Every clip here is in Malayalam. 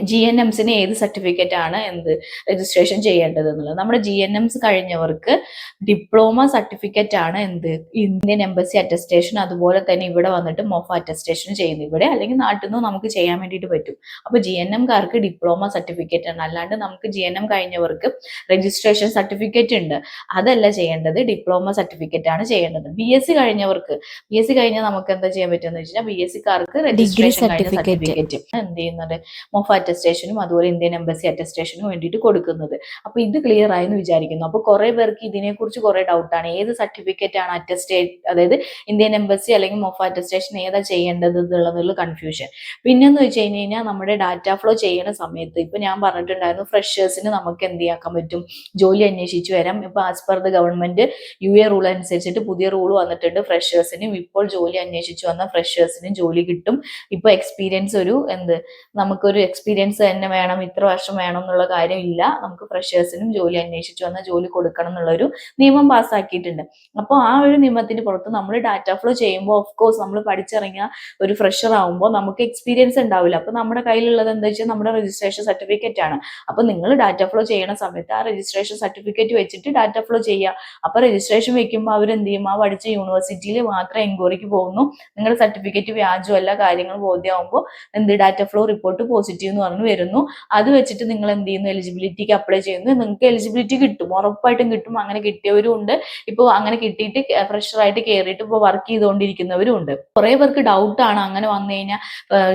GNMസിന് ഏത് സർട്ടിഫിക്കറ്റ് ആണ് രജിസ്ട്രേഷൻ ചെയ്യേണ്ടത് എന്നുള്ളത്. നമ്മുടെ GNMs കഴിഞ്ഞവർക്ക് ഡിപ്ലോമ സർട്ടിഫിക്കറ്റ് ആണ് ഇന്ത്യൻ എംബസി അറ്റസ്റ്റേഷൻ, അതുപോലെ തന്നെ ഇവിടെ വന്നിട്ട് മൊഫ അറ്റസ്റ്റേഷൻ ചെയ്യുന്നത്. ഇവിടെ അല്ലെങ്കിൽ നാട്ടിൽ നിന്ന് നമുക്ക് ചെയ്യാൻ വേണ്ടിയിട്ട് പറ്റും. അപ്പൊ GNMകാർക്ക് ഡിപ്ലോമ സർട്ടിഫിക്കറ്റ് ആണ്, അല്ലാണ്ട് നമുക്ക് GNM കഴിഞ്ഞവർക്ക് രജിസ്ട്രേഷൻ സർട്ടിഫിക്കറ്റ് ഉണ്ട്, അതല്ല ചെയ്യേണ്ടത്, ഡിപ്ലോമ സർട്ടിഫിക്കറ്റ് ആണ് ചെയ്യേണ്ടത്. BSc കഴിഞ്ഞവർക്ക്, BSc കഴിഞ്ഞാൽ നമുക്ക് എന്താ ചെയ്യാൻ പറ്റുമെന്ന് വെച്ചാൽ BScക്കാർക്ക് രജിസ്ട്രേഷൻ കഴിഞ്ഞ സർട്ടിഫിക്കറ്റ് ചെയ്യുന്നത് മൊഫ അറ്റസ്റ്റേഷനും അതുപോലെ ഇന്ത്യൻ എംബസി അറ്റസ്റ്റേഷനും വേണ്ടിയിട്ട് കൊടുക്കുന്നത്. അപ്പൊ ഇത് ക്ലിയർ ആയി എന്ന് വിചാരിക്കുന്നു. അപ്പൊ കുറെ പേർക്ക് ഇതിനെക്കുറിച്ച് കുറെ ഡൗട്ടാണ്, ഏത് സർട്ടിഫിക്കറ്റ് ആണ് അതായത് ഇന്ത്യൻ എംബസി അല്ലെങ്കിൽ മൊഫ അറ്റസ്റ്റേഷൻ ഏതാ ചെയ്യേണ്ടത് എന്നുള്ളതിലുള്ള കൺഫ്യൂഷൻ. പിന്നെന്ന് വെച്ച് കഴിഞ്ഞാൽ നമ്മുടെ ഡാറ്റ ഫ്ലോ ചെയ്യുന്ന സമയത്ത് ഇപ്പൊ ഞാൻ പറഞ്ഞിട്ടുണ്ടായിരുന്നു, ഫ്രഷേഴ്സിന് നമുക്ക് എന്ത് ചെയ്യാൻ പറ്റും, ജോലി അന്വേഷിച്ചു വരാം. ഇപ്പൊ as per the government UA rule അനുസരിച്ചിട്ട് പുതിയ റൂൾ വന്നിട്ടുണ്ട്, ഫ്രഷേഴ്സിനും ഇപ്പോൾ ജോലി അന്വേഷിച്ചു വന്ന ഫ്രഷേഴ്സിനും ജോലി കിട്ടും. ഇപ്പൊ എക്സ്പീരിയൻസ് നമുക്കൊരു എക്സ്പീരിയൻസ് തന്നെ വേണം, ഇത്ര വർഷം വേണം എന്നുള്ള കാര്യം ഇല്ല. നമുക്ക് ഫ്രഷേഴ്സിനും ജോലി അന്വേഷിച്ചു വന്ന ജോലി കൊടുക്കണം എന്നുള്ളൊരു നിയമം പാസ്സാക്കിയിട്ടുണ്ട്. അപ്പോൾ ആ ഒരു നിയമത്തിന് പുറത്ത് നമ്മൾ ഡാറ്റ ഫ്ലോ ചെയ്യുമ്പോൾ ഓഫ് കോഴ്സ് നമ്മൾ പഠിച്ചിറങ്ങിയ ഒരു ഫ്രഷർ ആവുമ്പോൾ നമുക്ക് എക്സ്പീരിയൻസ് ഉണ്ടാവില്ല. അപ്പൊ നമ്മുടെ കയ്യിലുള്ളത് എന്താ വെച്ചാൽ നമ്മുടെ രജിസ്ട്രേഷൻ സർട്ടിഫിക്കറ്റ് ആണ്. അപ്പൊ നിങ്ങൾ ഡാറ്റ ഫ്ലോ ചെയ്യുന്ന സമയത്ത് ആ രജിസ്ട്രേഷൻ സർട്ടിഫിക്കറ്റ് വെച്ചിട്ട് ഡാറ്റ ഫ്ലോ ചെയ്യുക. അപ്പൊ രജിസ്ട്രേഷൻ വെക്കുമ്പോൾ അവരെന്ത് ചെയ്യും, ആ പഠിച്ച യൂണിവേഴ്സിറ്റിയിൽ മാത്രം എൻക്വയറിക്ക് പോകുന്നു, നിങ്ങളുടെ സർട്ടിഫിക്കറ്റ് വ്യാജമല്ല, കാര്യങ്ങൾ ബോധ്യമാകുമ്പോൾ ഡാറ്റ ഫ്ലോ റിപ്പോർട്ട് പോസിറ്റീവ് എന്ന് പറഞ്ഞു വരുന്നു. അത് വെച്ചിട്ട് നിങ്ങൾ എന്ത് ചെയ്യുന്നു, എലിജിബിലിറ്റിക്ക് അപ്ലൈ ചെയ്യുന്നു, നിങ്ങൾക്ക് എലിജിബിലിറ്റി കിട്ടും, ഉറപ്പായിട്ടും കിട്ടും. അങ്ങനെ കിട്ടിയവരും ഉണ്ട്, ഇപ്പോൾ അങ്ങനെ കിട്ടിയിട്ട് ഫ്രഷറായിട്ട് കയറിയിട്ട് ഇപ്പോൾ വർക്ക് ചെയ്തുകൊണ്ടിരിക്കുന്നവരും ഉണ്ട്. കുറെ പേർക്ക് ഡൗട്ടാണ്, അങ്ങനെ വന്നു കഴിഞ്ഞാൽ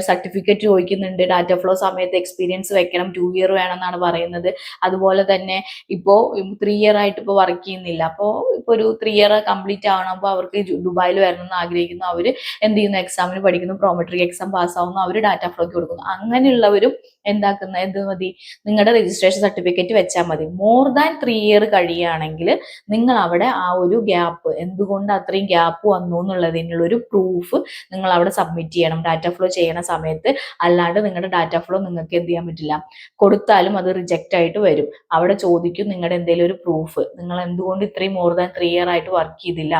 സർട്ടിഫിക്കറ്റ് ചോദിക്കുന്നുണ്ട്, ഡാറ്റ ഫ്ലോ സമയത്ത് എക്സ്പീരിയൻസ് വെക്കണം, 2 ഇയർ വേണമെന്നാണ് പറയുന്നത്. അതുപോലെ തന്നെ ഇപ്പോ 3 ഇയർ ആയിട്ട് ഇപ്പോൾ വർക്ക് ചെയ്യുന്നില്ല, അപ്പോൾ ഇപ്പോൾ ഒരു 3 ഇയർ കംപ്ലീറ്റ് ആവണം, അപ്പോൾ അവർക്ക് ദുബായിൽ വരണമെന്ന് ആഗ്രഹിക്കുന്നു, അവര് എന്ത് ചെയ്യുന്നു, എക്സാമിന് പഠിക്കുന്നു, പ്രോമെട്രിക് എക്സാം പാസ്സാവുന്നു, അവർ ഡാറ്റ ഫ്ലോക്ക് കൊടുക്കുന്നു. അങ്ങനെയുള്ളവരും എന്ത് മതി, നിങ്ങളുടെ രജിസ്ട്രേഷൻ സർട്ടിഫിക്കറ്റ് വെച്ചാൽ മതി. മോർ ദാൻ 3 ഇയർ കഴിയുകയാണെങ്കിൽ നിങ്ങൾ അവിടെ ആ ഒരു ഗ്യാപ്പ്, എന്തുകൊണ്ട് അത്രയും ഗ്യാപ്പ് വന്നു എന്നുള്ളതിനുള്ള ഒരു പ്രൂഫ് നിങ്ങൾ അവിടെ സബ്മിറ്റ് ചെയ്യണം ഡാറ്റ ഫ്ലോ ചെയ്യണ സമയത്ത്. അല്ലാണ്ട് നിങ്ങളുടെ ഡാറ്റ ഫ്ലോ നിങ്ങൾക്ക് എന്ത് ചെയ്യാൻ പറ്റില്ല, കൊടുത്താലും അത് റിജക്റ്റ് ആയിട്ട് വരും. അവിടെ ചോദിക്കും നിങ്ങളുടെ എന്തെങ്കിലും ഒരു പ്രൂഫ്, നിങ്ങൾ എന്തുകൊണ്ട് ഇത്രയും മോർ ദാൻ 3 ഇയർ ആയിട്ട് വർക്ക് ചെയ്തില്ല,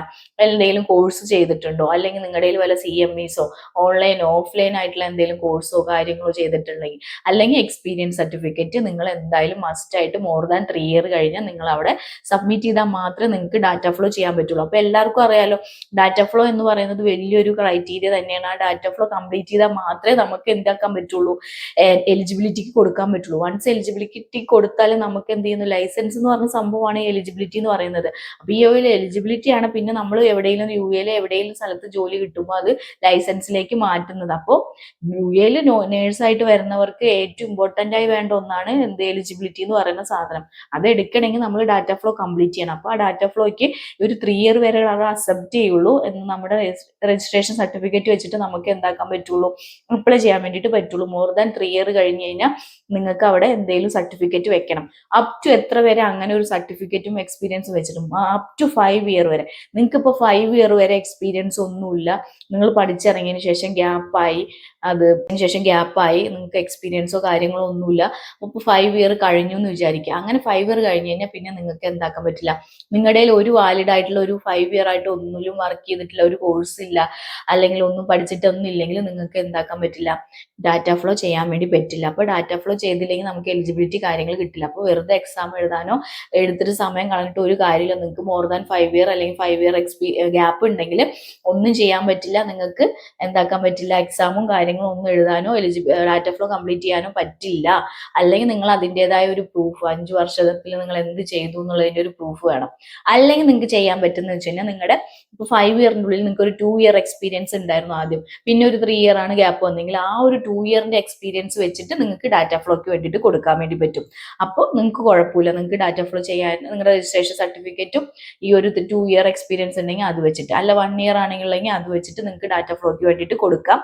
എന്തെങ്കിലും കോഴ്സ് ചെയ്തിട്ടുണ്ടോ, അല്ലെങ്കിൽ നിങ്ങളുടെ വല്ല CMEസോ ഓൺലൈൻ ഓഫ്ലൈൻ ആയിട്ടുള്ള എന്തെങ്കിലും കോഴ്സോ കാര്യങ്ങളോ ചെയ്തിട്ടുണ്ടെങ്കിൽ, അല്ലെങ്കിൽ എക്സ്പീരിയൻസ് സർട്ടിഫിക്കറ്റ് നിങ്ങൾ എന്തായാലും മസ്റ്റ് ആയിട്ട് മോർ ദാൻ 3 ഇയർ കഴിഞ്ഞാൽ നിങ്ങൾ അവിടെ സബ്മിറ്റ് ചെയ്താൽ മാത്രമേ നിങ്ങൾക്ക് ഡാറ്റ ഫ്ലോ ചെയ്യാൻ പറ്റുള്ളൂ. അപ്പൊ എല്ലാവർക്കും അറിയാലോ, ഡാറ്റ ഫ്ലോ എന്ന് പറയുന്നത് വലിയൊരു ക്രൈറ്റീരിയ തന്നെയാണ്. ആ ഡാറ്റ ഫ്ലോ കംപ്ലീറ്റ് ചെയ്താൽ മാത്രമേ നമുക്ക് എന്താക്കാൻ പറ്റുള്ളൂ, എലിജിബിലിറ്റിക്ക് കൊടുക്കാൻ പറ്റുള്ളൂ. വൺസ് എലിജിബിലിറ്റി കൊടുത്താൽ നമുക്ക് എന്ത് ചെയ്യുന്നു, ലൈസൻസ് എന്ന് പറഞ്ഞ സംഭവമാണ് എലിജിബിലിറ്റി എന്ന് പറയുന്നത്. അപ്പൊ ഈ ഒരു എലിജിബിലിറ്റി ആണ് പിന്നെ നമ്മൾ എവിടെയെങ്കിലും UAയിൽ എവിടെയെങ്കിലും സ്ഥലത്ത് ജോലി കിട്ടുമ്പോൾ അത് ലൈസൻസിലേക്ക് മാറ്റുന്നത്. അപ്പോൾ UAയിൽ നേഴ്സായിട്ട് വരുന്നവർക്ക് ഏറ്റവും ഇമ്പോർട്ടന്റ് ആയി വേണ്ട ഒന്നാണ് എലിജിബിലിറ്റി എന്ന് പറയുന്ന സാധനം. അത് എടുക്കണമെങ്കിൽ നമ്മൾ ഡാറ്റ ഫ്ലോ കംപ്ലീറ്റ് ചെയ്യണം. അപ്പോൾ ആ ഡാറ്റ ഫ്ലോയ്ക്ക് ഒരു 3 ഇയർ വരെ അത് അക്സെപ്റ്റ് ചെയ്യുള്ളൂ എന്ന് നമ്മുടെ രജിസ്ട്രേഷൻ സർട്ടിഫിക്കറ്റ് വെച്ചിട്ട് നമുക്ക് എന്താക്കാൻ പറ്റുള്ളൂ, അപ്ലൈ ചെയ്യാൻ വേണ്ടിയിട്ട് പറ്റുള്ളൂ. മോർ ദാൻ 3 ഇയർ കഴിഞ്ഞ് കഴിഞ്ഞാൽ നിങ്ങൾക്ക് അവിടെ എന്തെങ്കിലും സർട്ടിഫിക്കറ്റ് വെക്കണം. അപ് ടു എത്ര വരെ അങ്ങനെ ഒരു സർട്ടിഫിക്കറ്റും എക്സ്പീരിയൻസും വെച്ചിട്ടും, അപ് ടു 5 ഇയർ വരെ. നിങ്ങൾക്ക് ഇപ്പോൾ 5 ഇയർ വരെ എക്സ്പീരിയൻസ് ഒന്നുമില്ല, നിങ്ങൾ പഠിച്ചിറങ്ങിയതിന് ശേഷം ഗ്യാപ്പായി, നിങ്ങൾക്ക് എക്സ്പീരിയൻസോ കാര്യങ്ങളോ ഒന്നുമില്ല, അപ്പോൾ 5 ഇയർ കഴിഞ്ഞു എന്ന് വിചാരിക്കുക. അങ്ങനെ 5 ഇയർ കഴിഞ്ഞ് കഴിഞ്ഞാൽ പിന്നെ നിങ്ങൾക്ക് എന്താക്കാൻ പറ്റില്ല, നിങ്ങളുടെ ഒരു വാലിഡ് ആയിട്ടുള്ള ഒരു 5 ഇയർ ആയിട്ട് ഒന്നിലും വർക്ക് ചെയ്തിട്ടില്ല, ഒരു കോഴ്സ് ഇല്ല, അല്ലെങ്കിൽ ഒന്നും പഠിച്ചിട്ടൊന്നും ഇല്ലെങ്കിൽ നിങ്ങൾക്ക് എന്താക്കാൻ പറ്റില്ല, ഡാറ്റ ഫ്ലോ ചെയ്യാൻ വേണ്ടി പറ്റില്ല. അപ്പോൾ ഡാറ്റ ഫ്ലോ ചെയ്തില്ലെങ്കിൽ നമുക്ക് എലിജിബിലിറ്റി കാര്യങ്ങൾ കിട്ടില്ല. അപ്പോൾ വെറുതെ എക്സാം എഴുതാനോ എടുത്തിട്ട് സമയം കളഞ്ഞിട്ട് ഒരു കാര്യമില്ല. നിങ്ങൾക്ക് മോർ ദാൻ 5 ഇയർ അല്ലെങ്കിൽ 5 ഇയർ ഗ്യാപ്പ് ഉണ്ടെങ്കിൽ ഒന്നും ചെയ്യാൻ പറ്റില്ല, നിങ്ങൾക്ക് എന്താക്കാൻ പറ്റില്ല, എക്സാമും കാര്യങ്ങളും ഒന്നും എഴുതാനോ ഡാറ്റ ഫ്ലോ കംപ്ലീറ്റ് ചെയ്യാനോ പറ്റില്ല. അല്ലെങ്കിൽ നിങ്ങൾ അതിൻ്റെതായ ഒരു പ്രൂഫ്, 5 വർഷത്തിൽ നിങ്ങൾ എന്ത് ചെയ്തു എന്നുള്ളതിന്റെ ഒരു പ്രൂഫ് വേണം. അല്ലെങ്കിൽ നിങ്ങൾക്ക് ചെയ്യാൻ പറ്റുന്ന വെച്ച് കഴിഞ്ഞാൽ, നിങ്ങളുടെ ഇപ്പൊ 5 ഇയറിന്റെ ഉള്ളിൽ നിങ്ങൾക്ക് ഒരു 2 ഇയർ എക്സ്പീരിയൻസ് ഉണ്ടായിരുന്നു ആദ്യം, പിന്നെ ഒരു 3 ഇയർ ആണ് ഗ്യാപ്പ് വന്നെങ്കിൽ ആ ഒരു 2 ഇയറിന്റെ എക്സ്പീരിയൻസ് വെച്ചിട്ട് നിങ്ങൾക്ക് ഡാറ്റ ഫ്ലോക്ക് വേണ്ടിയിട്ട് കൊടുക്കാൻ വേണ്ടി പറ്റും. അപ്പോൾ നിങ്ങൾക്ക് കുഴപ്പമില്ല, നിങ്ങൾക്ക് ഡാറ്റ ഫ്ലോ ചെയ്യാൻ നിങ്ങളുടെ രജിസ്ട്രേഷൻ സർട്ടിഫിക്കറ്റും ഈ ഒരു 2 ഇയർ എക്സ്പീരിയൻസ് ഉണ്ടെങ്കിൽ അത് വെച്ചിട്ട്, അല്ല 1 ഇയർ ആണെങ്കിൽ അത് വെച്ചിട്ട് നിങ്ങൾക്ക് ഡാറ്റ ഫ്ലോക്ക് വേണ്ടിയിട്ട് കൊടുക്കാം.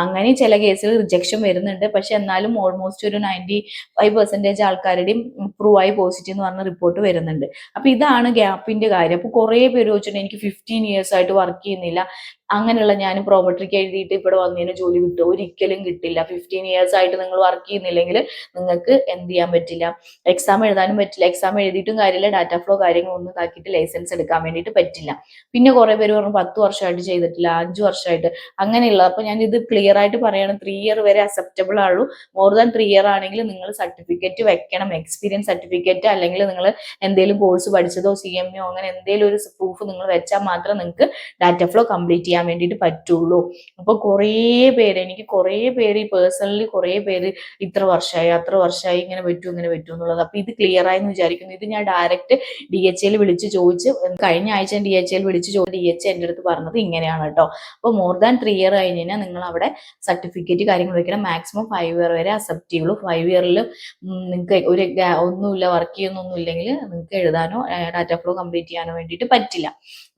അങ്ങനെ ചില കേസിൽ റിജക്ഷൻ വരുന്നുണ്ട്, പക്ഷെ എന്നാലും ഓൾമോസ്റ്റ് ഒരു 95% ആൾക്കാരുടെയും പ്രൂവ് ആയി പോസിറ്റീവ് എന്ന് പറഞ്ഞ റിപ്പോർട്ട് വരുന്നുണ്ട്. അപ്പൊ ഇതാണ് ഗ്യാപ്പിന്റെ കാര്യം. അപ്പൊ കുറെ പേര് ചോദിച്ചിട്ടുണ്ട്, എനിക്ക് 15 ഇയേഴ്സ് ആയിട്ട് വർക്ക് ചെയ്യുന്നില്ല, അങ്ങനെയുള്ള ഞാൻ പ്രോമെട്രിക് എഴുതിയിട്ട് ഇവിടെ വന്നതിന് ജോലി കിട്ടും, ഒരിക്കലും കിട്ടില്ല. 15 years ആയിട്ട് നിങ്ങൾ വർക്ക് ചെയ്യുന്നില്ലെങ്കിൽ നിങ്ങൾക്ക് എന്ത് ചെയ്യാൻ പറ്റില്ല, എക്സാം എഴുതാനും പറ്റില്ല. എക്സാം എഴുതിയിട്ടും കാര്യമില്ല, ഡാറ്റ ഫ്ലോ കാര്യങ്ങളൊന്നും ഇതാക്കിയിട്ട് ലൈസൻസ് എടുക്കാൻ വേണ്ടിയിട്ട് പറ്റില്ല. പിന്നെ കുറെ പേര് പറഞ്ഞു 10 വർഷമായിട്ട് ചെയ്തിട്ടില്ല, 5 വർഷമായിട്ട്, അങ്ങനെയുള്ള. അപ്പൊ ഞാൻ ഇത് ക്ലിയർ ആയിട്ട് പറയാണ്, 3 year വരെ അക്സെപ്റ്റബിൾ ആണു. മോർ ദാൻ 3 year ആണെങ്കിൽ നിങ്ങൾ സർട്ടിഫിക്കറ്റ് വെക്കണം, എക്സ്പീരിയൻസ് സർട്ടിഫിക്കറ്റ്, അല്ലെങ്കിൽ നിങ്ങൾ എന്തെങ്കിലും കോഴ്സ് പഠിച്ചതോ CMO അങ്ങനെ എന്തെങ്കിലും ഒരു പ്രൂഫ് നിങ്ങൾ വെച്ചാൽ മാത്രം നിങ്ങൾക്ക് ഡാറ്റ ഫ്ലോ കംപ്ലീറ്റ് ചെയ്യാൻ വേണ്ടിയിട്ട് പറ്റുള്ളൂ. അപ്പൊ എനിക്ക് കുറേ പേര് പേഴ്സണലി കുറേ പേര് ഇത്ര വർഷമായി അത്ര വർഷമായി ഇങ്ങനെ പറ്റും ഇങ്ങനെ പറ്റും എന്നുള്ളത്. അപ്പൊ ഇത് ക്ലിയർ ആയെന്ന് വിചാരിക്കുന്നു. ഇത് ഞാൻ ഡയറക്റ്റ് DHL വിളിച്ച് ചോദിച്ച്, കഴിഞ്ഞ ആഴ്ച DHL വിളിച്ച് ചോദിച്ചു, DH എൻ്റെ അടുത്ത് പറഞ്ഞത് ഇങ്ങനെയാണ് കേട്ടോ. അപ്പോൾ മോർ ദാൻ 3 year കഴിഞ്ഞ് കഴിഞ്ഞാൽ നിങ്ങൾ അവിടെ സർട്ടിഫിക്കറ്റ് കാര്യങ്ങൾ വെക്കണം. മാക്സിമം 5 year വരെ അക്സെപ്റ്റ് ചെയ്യുള്ളൂ. 5 yearൽ നിങ്ങൾക്ക് ഒരു ഒന്നുമില്ല, വർക്ക് ചെയ്യുന്നൊന്നും ഇല്ലെങ്കിൽ നിങ്ങൾക്ക് എഴുതാനോ ഡാറ്റ ഫ്ലോ കംപ്ലീറ്റ് ചെയ്യാനോ വേണ്ടിയിട്ട് പറ്റില്ല.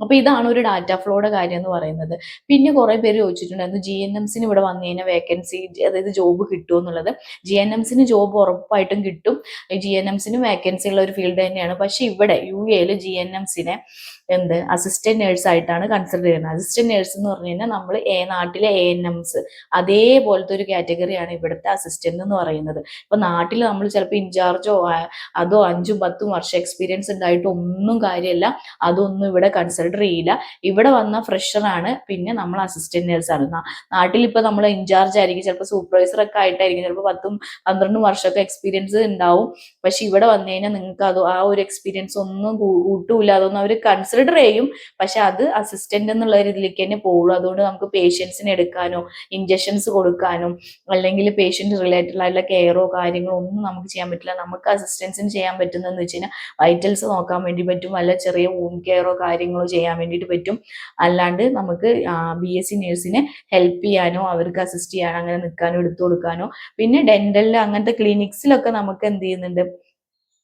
അപ്പൊ ഇതാണ് ഒരു ഡാറ്റ ഫ്ലോയുടെ കാര്യം എന്ന് പറയുന്നത്. പിന്നെ കുറെ പേര് ചോദിച്ചിട്ടുണ്ടായിരുന്നു GNMസിന് ഇവിടെ വന്നു കഴിഞ്ഞാൽ വേക്കൻസി, അതായത് ജോബ് കിട്ടുമോ എന്നുള്ളത്. GNMസിന് ജോബ് ഉറപ്പായിട്ടും കിട്ടും. GNMസിന് വേക്കൻസി ഉള്ള ഒരു ഫീൽഡ് തന്നെയാണ്. പക്ഷെ ഇവിടെ UAE GNMസിനെ അസിസ്റ്റന്റ് നേഴ്സ് ആയിട്ടാണ് കൺസിഡർ ചെയ്യുന്നത്. അസിസ്റ്റന്റ് നേഴ്സ് എന്ന് പറഞ്ഞു കഴിഞ്ഞാൽ നമ്മൾ നാട്ടിലെ ANMs അതേപോലത്തെ ഒരു കാറ്റഗറിയാണ് ഇവിടുത്തെ അസിസ്റ്റന്റ് എന്ന് പറയുന്നത്. ഇപ്പൊ നാട്ടിൽ നമ്മൾ ചിലപ്പോൾ ഇൻചാർജോ അതോ 5 10 വർഷം എക്സ്പീരിയൻസ് ഉണ്ടായിട്ട് ഒന്നും കാര്യമില്ല, അതൊന്നും ഇവിടെ കൺസിഡർ ചെയ്യില്ല. ഇവിടെ വന്ന ഫ്രഷറാണ് പിന്നെ നമ്മൾ അസിസ്റ്റന്റ് നേഴ്സ് ആണ്. നാട്ടിൽ ഇപ്പൊ നമ്മൾ ഇൻചാർജ് ആയിരിക്കും, ചിലപ്പോൾ സൂപ്പർവൈസർ ഒക്കെ ആയിട്ടായിരിക്കും, ചിലപ്പോൾ 10 12 വർഷമൊക്കെ എക്സ്പീരിയൻസ് ഉണ്ടാവും. പക്ഷെ ഇവിടെ വന്നു കഴിഞ്ഞാൽ നിങ്ങൾക്ക് അത് ആ ഒരു എക്സ്പീരിയൻസ് ഒന്നും കൂട്ടൂല, അതൊന്നും അവർ കൺസിഡർ ചെയ്യും. പക്ഷെ അത് അസിസ്റ്റന്റ് എന്നുള്ള രീതിയിലേക്ക് തന്നെ പോകുള്ളൂ. അതുകൊണ്ട് നമുക്ക് പേഷ്യൻസിനെ എടുക്കാനോ ഇഞ്ചക്ഷൻസ് കൊടുക്കാനോ അല്ലെങ്കിൽ പേഷ്യന്റ് റിലേറ്റഡ് ആയിട്ടുള്ള കെയറോ കാര്യങ്ങളോ ഒന്നും നമുക്ക് ചെയ്യാൻ പറ്റില്ല. നമുക്ക് അസിസ്റ്റൻസിന് ചെയ്യാൻ പറ്റുന്നതെന്ന് വെച്ച് കഴിഞ്ഞാൽ വൈറ്റൽസ് നോക്കാൻ വേണ്ടി പറ്റും, അല്ല ചെറിയ വൂണ്ട് കെയറോ കാര്യങ്ങളോ ചെയ്യാൻ വേണ്ടിയിട്ട് പറ്റും. അല്ലാണ്ട് നമുക്ക് BSc നേഴ്സിനെ ഹെൽപ്പ് ചെയ്യാനോ അവർക്ക് അസിസ്റ്റ് ചെയ്യാനോ അങ്ങനെ നിൽക്കാനോ എടുത്തു കൊടുക്കാനോ, പിന്നെ ഡെന്റലിൽ അങ്ങനത്തെ ക്ലിനിക്സിലൊക്കെ നമുക്ക് എന്ത് ചെയ്യുന്നുണ്ട്,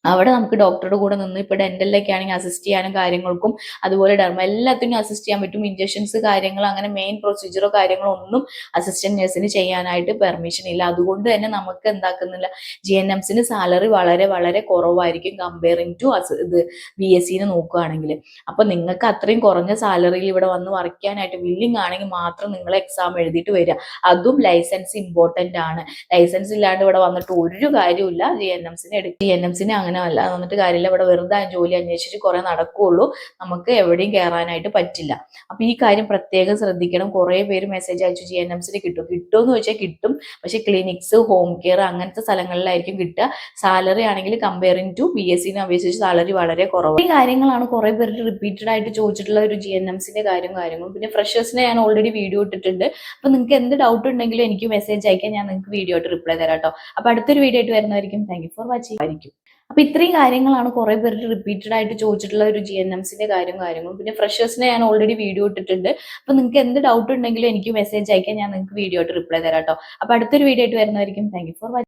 അവിടെ നമുക്ക് ഡോക്ടറുടെ കൂടെ നിന്ന് ഇപ്പൊ ഡെന്റലിലൊക്കെ ആണെങ്കിൽ അസിസ്റ്റ് ചെയ്യാനും കാര്യങ്ങൾക്കും അതുപോലെ ഡെർമ എല്ലാത്തിനും അസിസ്റ്റ് ചെയ്യാൻ പറ്റും. ഇഞ്ചക്ഷൻസ് കാര്യങ്ങൾ അങ്ങനെ മെയിൻ പ്രൊസീജിയറോ കാര്യങ്ങളോ ഒന്നും അസിസ്റ്റന്റ് നഴ്സിന് ചെയ്യാനായിട്ട് പെർമിഷൻ ഇല്ല. അതുകൊണ്ട് തന്നെ നമുക്ക് എന്താക്കുന്നില്ല, GNMസിന് സാലറി വളരെ വളരെ കുറവായിരിക്കും കമ്പയറിങ് ടു BScന് നോക്കുകയാണെങ്കിൽ. അപ്പൊ നിങ്ങൾക്ക് അത്രയും കുറഞ്ഞ സാലറിയിൽ ഇവിടെ വന്ന് വർക്ക് ചെയ്യാനായിട്ട് വില്ലിങ് ആണെങ്കിൽ മാത്രം നിങ്ങൾ എക്സാം എഴുതിയിട്ട് വരിക. അതും ലൈസൻസ് ഇമ്പോർട്ടന്റ് ആണ്. ലൈസൻസ് ഇല്ലാണ്ട് ഇവിടെ വന്നിട്ട് ഒരു കാര്യമില്ല. GNMസിനെ അങ്ങനെ അല്ല വന്നിട്ട് കാര്യമില്ല. ഇവിടെ വെറുതെ ജോലി അന്വേഷിച്ച് കുറെ നടക്കുകയുള്ളൂ, നമുക്ക് എവിടെയും കയറാനായിട്ട് പറ്റില്ല. അപ്പൊ ഈ കാര്യം പ്രത്യേകം ശ്രദ്ധിക്കണം. കുറെ പേര് മെസ്സേജ് അയച്ചു GNMസിന് കിട്ടുമെന്ന് ചോദിച്ചാൽ കിട്ടും, പക്ഷെ ക്ലിനിക്സ് ഹോം കെയർ അങ്ങനത്തെ സ്ഥലങ്ങളിലായിരിക്കും കിട്ടുക. സാലറി ആണെങ്കിൽ കമ്പയറിങ് ടു BScനെ അപേക്ഷിച്ച് സാലറി വളരെ കുറവ്. ഈ കാര്യങ്ങളാണ് കുറെ പേര് റിപ്പീറ്റഡ് ആയിട്ട് ചോദിച്ചിട്ടുള്ള ഒരു GNMസിന്റെ കാര്യങ്ങളും. പിന്നെ ഫ്രഷേഴ്സിനെ ഞാൻ ഓൾറെഡി വീഡിയോ ഇട്ടിട്ടുണ്ട്. അപ്പൊ നിങ്ങൾക്ക് എന്ത് ഡൗട്ട് ഉണ്ടെങ്കിലും എനിക്ക് മെസ്സേജ് അയക്കാൻ, ഞാൻ നിങ്ങൾക്ക് വീഡിയോ ആയിട്ട് റിപ്ലൈ തരാം കേട്ടോ. അപ്പൊ അടുത്തൊരു വീഡിയോ ആയിട്ട് വരുന്നതായിരിക്കും. താങ്ക് യു ഫോർ വാച്ചിങ് ആയിരിക്കും. അപ്പൊ ഇത്രയും കാര്യങ്ങളാണ് കുറെ പേര് റിപ്പീറ്റഡ് ആയിട്ട് ചോദിച്ചിട്ടുള്ള ഒരു GNMസിന്റെ കാര്യങ്ങളും. പിന്നെ ഫ്രഷേഴ്സിനെ ഞാൻ ഓൾറെഡി വീഡിയോ ഇട്ടിട്ടുണ്ട്. അപ്പൊ നിങ്ങൾക്ക് എന്ത് ഡൗട്ട് ഉണ്ടെങ്കിലും എനിക്ക് മെസ്സേജ് അയക്കാൻ, ഞാൻ നിങ്ങൾക്ക് വീഡിയോ ആയിട്ട് റിപ്ലൈ തരാം കേട്ടോ. അപ്പൊ അടുത്തൊരു വീഡിയോ ആയിട്ട് വരുന്നതായിരിക്കും. Thank you for watching.